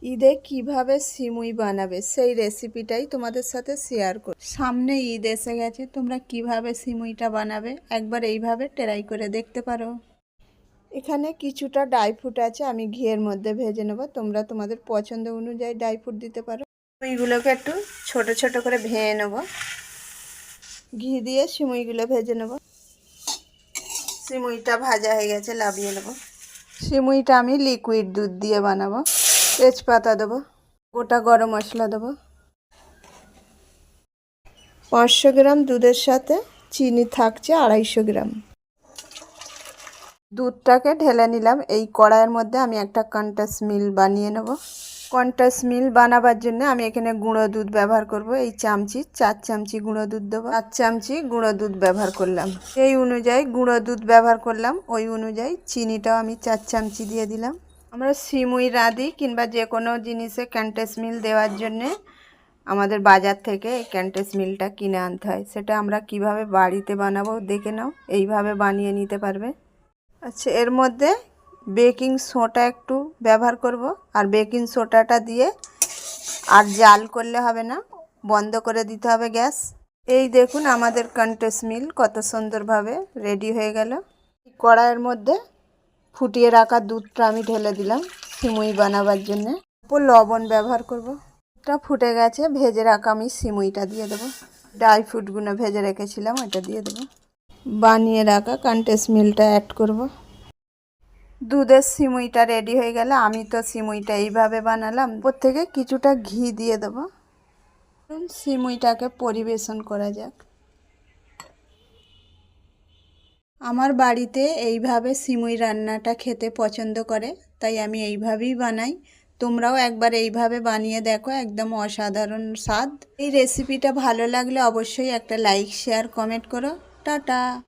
ঈদে কিভাবে সিমুই বানাবে সেই রেসিপিটাই তোমাদের সাথে শেয়ার করি। সামনে ঈদ এসে গেছে, তোমরা কিভাবে সিমুইটা বানাবে একবার এইভাবে ট্রাই করে দেখতে পারো। এখানে কিছুটা ড্রাই ফ্রুট আছে, আমি ঘিয়ের মধ্যে ভেজে নেব। তোমরা তোমাদের পছন্দ অনুযায়ী ড্রাই ফ্রুট দিতে পারো। সিমুইগুলোকে একটু ছোট ছোট করে ভেজে নেব। ঘি দিয়ে সিমুইগুলো ভেজে নেব। সিমুইটা ভাজা হয়ে গেছে, নামিয়ে নেব। সিমুইটা আমি লিকুইড দুধ দিয়ে বানাবো। তেজপাতা দেবো, গোটা গরম মশলা দেবো। 500 গ্রাম দুধের সাথে চিনি থাকছে 250 গ্রাম। দুধটাকে ঢেলে নিলাম। এই কড়াইয়ের মধ্যে আমি একটা কন্ডেন্স মিল্ক বানিয়ে নেব। কন্ডেন্স মিল্ক বানাবার জন্য আমি এখানে গুঁড়ো দুধ ব্যবহার করব। এই চামচি 4 চামচি গুঁড়ো দুধ দেবো। 4 চামচি গুঁড়ো দুধ ব্যবহার করলাম। এই অনুযায়ী গুঁড়ো দুধ ব্যবহার করলাম, ওই অনুযায়ী চিনিটাও আমি 4 চামচি দিয়ে দিলাম। আমরা সিমুই রাঁধি কিংবা যে কোনো জিনিসে কন্ডেন্স মিল্ক দেওয়ার জন্যে আমাদের বাজার থেকে এই কন্ডেন্স মিল্কটা কিনে আনতে হয়। সেটা আমরা কিভাবে বাড়িতে বানাবো দেখে নাও, এইভাবে বানিয়ে নিতে পারবে। আচ্ছা, এর মধ্যে বেকিং সোডা একটু ব্যবহার করব। আর বেকিং সোডাটা দিয়ে আর জাল করলে হবে না, বন্ধ করে দিতে হবে গ্যাস। এই দেখুন আমাদের কন্ডেন্স মিল্ক কত সুন্দরভাবে রেডি হয়ে গেল। কড়াইয়ের মধ্যে ফুটিয়ে রাখা দুধটা আমি ঢেলে দিলাম সিমুই বানাবার জন্যে। লবণ ব্যবহার করব। দুধটা ফুটে গেছে, ভেজে রাখা আমি সিমুইটা দিয়ে দেবো। ড্রাই ফ্রুটগুলো ভেজে রেখেছিলাম, ওটা দিয়ে দেবো। বানিয়ে রাখা কন্ডেন্স মিল্কটা অ্যাড করব। দুধের সিমুইটা রেডি হয়ে গেলে আমি তো সিমুইটা এইভাবে বানালাম, ওর থেকে কিছুটা ঘি দিয়ে দেবো। সিমুইটাকে পরিবেশন করা যাক। আমার বাড়িতে এইভাবে সিমুই রান্নাটা খেতে পছন্দ করে, তাই আমি এইভাবেই বানাই। তোমরাও একবার এইভাবে বানিয়ে দেখো, একদম অসাধারণ স্বাদ। এই রেসিপিটা ভালো লাগলে অবশ্যই একটা লাইক, শেয়ার, কমেন্ট করো। টাটা।